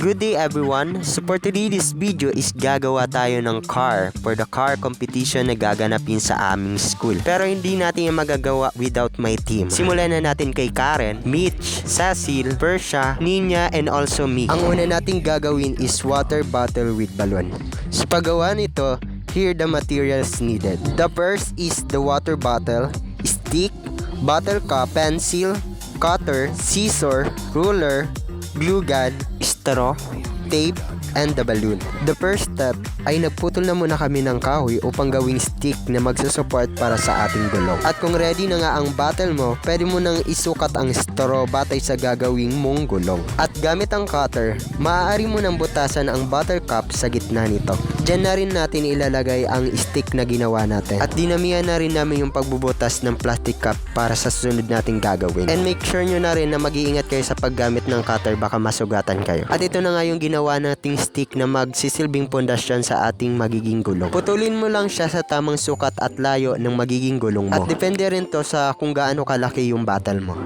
Good day everyone! So for today this video is gagawa tayo ng car for the car competition na gaganapin sa aming school. Pero hindi natin yung magagawa without my team. Simulan na natin kay Karen, Mitch, Cecil, Persia, Nina, and also me. Ang una nating gagawin is water bottle with balloon. Sa paggawa nito, here the materials needed. The first is the water bottle, stick, bottle cap, pencil, cutter, scissor, ruler, glue gun, straw, tape, and the balloon. The first step ay nagputol na muna kami ng kahoy upang gawing stick na magsusupport para sa ating gulong. At kung ready na nga ang bottle mo, pwede mo nang isukat ang straw batay sa gagawing mong gulong. At gamit ang cutter, maaari mo nang butasan ang bottle cap sa gitna nito. Diyan na rin natin ilalagay ang stick na ginawa natin. At dinamihan na rin namin yung pagbubutas ng plastic cap para sa susunod nating gagawin. And make sure nyo na rin na mag-iingat kayo sa paggamit ng cutter, baka masugatan kayo. At ito na nga yung ginawa nating stick na magsisilbing pundasyon sa ating magiging gulong. Putulin mo lang siya sa tamang sukat at layo ng magiging gulong mo. At depende rin to sa kung gaano kalaki yung bottle mo.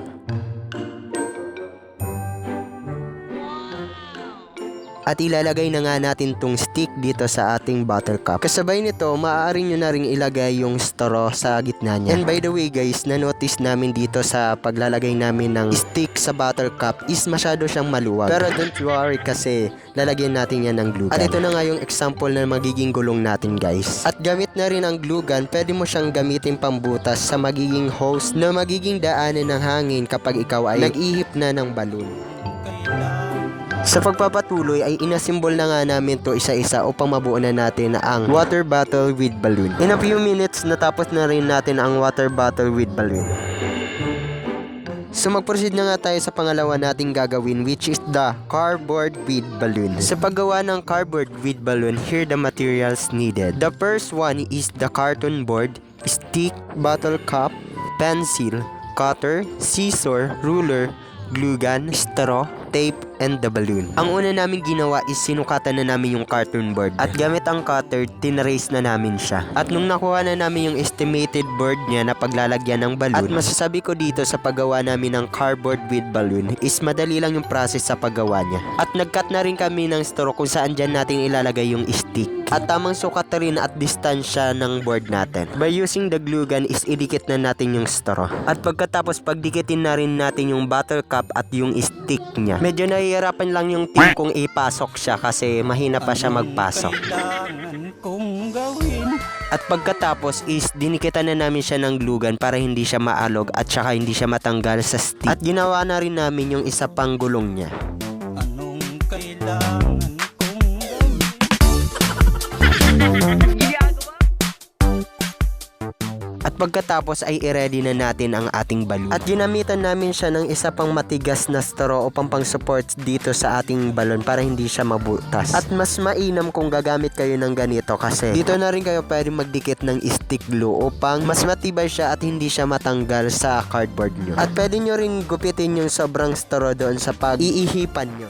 At ilalagay na nga natin tong stick dito sa ating bottle cap. Kasabay nito, maaari nyo na rin ilagay yung straw sa gitna niya. And by the way guys, na-notice namin dito sa paglalagay namin ng stick sa bottle cap is masyado siyang maluwag. Pero don't worry kasi lalagyan natin yan ng glue gun. At ito na nga yung example na magiging gulong natin guys. At gamit na rin ang glue gun, pwede mo siyang gamitin pambutas sa magiging hose na magiging daanan ng hangin kapag ikaw ay nag-ihip na ng balloon. Sa pagpapatuloy ay inasimbol na nga namin to isa-isa upang mabuo na natin ang water bottle with balloon. In a few minutes, natapos na rin natin ang water bottle with balloon. So mag-proceed na nga tayo sa pangalawa nating gagawin, which is the cardboard with balloon. Sa paggawa ng cardboard with balloon, here the materials needed. The first one is the carton board, stick, bottle cap, pencil, cutter, scissor, ruler, glue gun, straw, tape, and the balloon. Ang una namin ginawa is sinukatan na namin yung carton board. At gamit ang cutter, tinrace na namin siya. At nung nakuha na namin yung estimated board niya na paglalagyan ng balloon, at masasabi ko dito sa paggawa namin ng cardboard with balloon is madali lang yung process sa paggawa niya. At nagcut na rin kami ng straw kung saan dyan natin ilalagay yung stick. At tamang sukat rin at distansya ng board natin. By using the glue gun is idikit na natin yung straw. At pagkatapos pagdikitin na rin natin yung bottle cap at yung stick niya. Medyo nahihirapan lang yung team kung ipasok siya kasi mahina pa siya magpasok. At pagkatapos is dinikitan na namin siya ng glue gun para hindi siya maalog at saka hindi siya matanggal sa stick. At ginawa na rin namin yung isa pang gulong niya. Anong kailangan kong gawin? At pagkatapos ay i-ready na natin ang ating balloon. At ginamitan namin siya ng isa pang matigas na straw upang pang-support dito sa ating balloon para hindi siya mabutas. At mas mainam kung gagamit kayo ng ganito kasi dito na rin kayo pwede magdikit ng stick glue upang mas matibay siya at hindi siya matanggal sa cardboard nyo. At pwede nyo rin gupitin yung sobrang straw doon sa pag-iihipan nyo.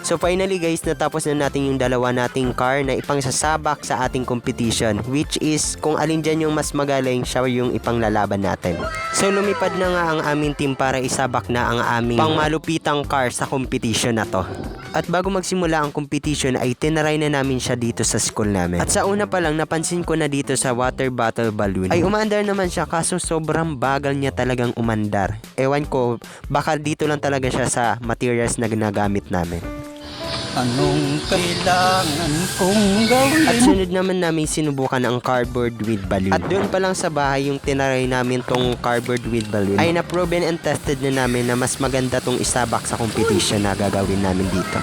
So finally guys, natapos na natin yung dalawa nating car na ipangsasabak sa ating competition, which is kung alin dyan yung mas magaling, siya yung ipanglalaban natin. So lumipad na nga ang aming team para isabak na ang aming pangmalupitang car sa competition na to. At bago magsimula ang competition ay tinaray na namin siya dito sa school namin. At sa una pa lang napansin ko na dito sa water bottle balloon ay umandar naman siya kaso sobrang bagal niya talagang umandar. Ewan ko, baka dito lang talaga siya sa materials na ginagamit namin. Anong kailangan kong gawin? At sunod naman namin sinubukan ang cardboard with balloon. At doon pa lang sa bahay yung tinaray namin tong cardboard with balloon ay na-proven and tested na namin na mas maganda tong isabak sa competition na gagawin namin dito.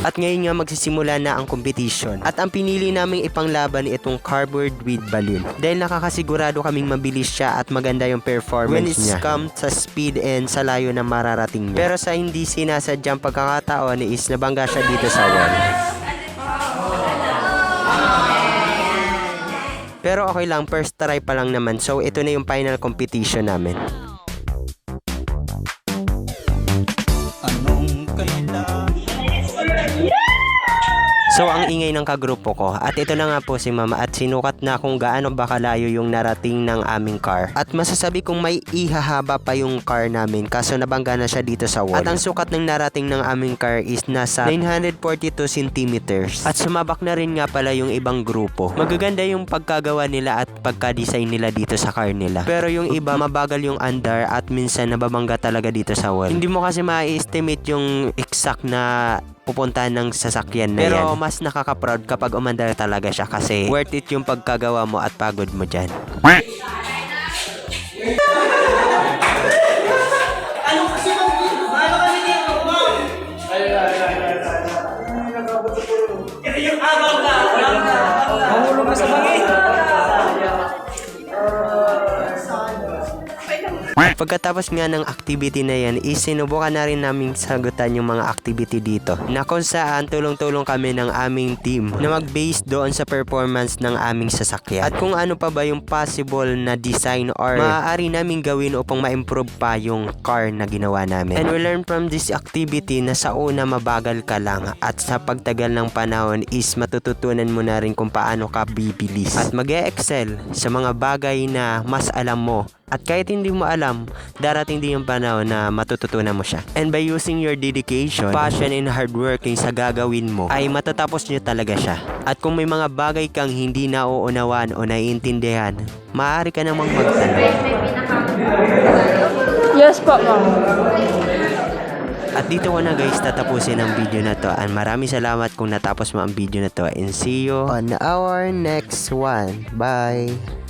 At ngayon nga magsisimula na ang competition. At ang pinili naming ipanglaban itong cardboard with balloon dahil nakakasigurado kaming mabilis siya at maganda yung performance niya when it comes sa speed and sa layo na mararating niya. Pero sa hindi sinasadyang pagkakataon is nabangga siya dito sa wall. Pero okay lang, first try pa lang naman. So ito na yung final competition namin. So ang ingay ng kagrupo ko, at ito na nga po si mama, at sinukat na kung gaano ba kalayo yung narating ng aming car. At masasabi kong may ihahaba pa yung car namin kaso nabangga na siya dito sa wall. At ang sukat ng narating ng aming car is nasa 942 centimeters. At sumabak na rin nga pala yung ibang grupo. Magaganda yung pagkagawa nila at pagka-design nila dito sa car nila. Pero yung iba mabagal yung andar at minsan nababangga talaga dito sa wall. Hindi mo kasi ma-estimate yung exact na pupuntahan ng sasakyan na yan. Pero mas nakaka-proud kapag umandar talaga siya kasi worth it yung pagkagawa mo at pagod mo dyan. Mahulog na sa bangin. Pagkatapos nga ng activity na yan, isinubukan na rin namin sagutan yung mga activity dito na kung saan tulong-tulong kami ng aming team na mag-base doon sa performance ng aming sasakyan at kung ano pa ba yung possible na design or maaari namin gawin upang ma-improve pa yung car na ginawa namin. And we learn from this activity na sa una mabagal ka lang at sa pagtagal ng panahon is matututunan mo na rin kung paano ka bibilis at mag-e-excel sa mga bagay na mas alam mo. At kahit hindi mo alam, darating din yung panahon na matututunan mo siya. And by using your dedication, passion, and hard working sa gagawin mo, ay matatapos nyo talaga siya. At kung may mga bagay kang hindi nauunawan o naiintindihan, maaari ka namang magtanong. Yes po, ma'am. At dito ko na guys tatapusin ang video na to. And maraming salamat kung natapos mo ang video na to. And see you on our next one. Bye!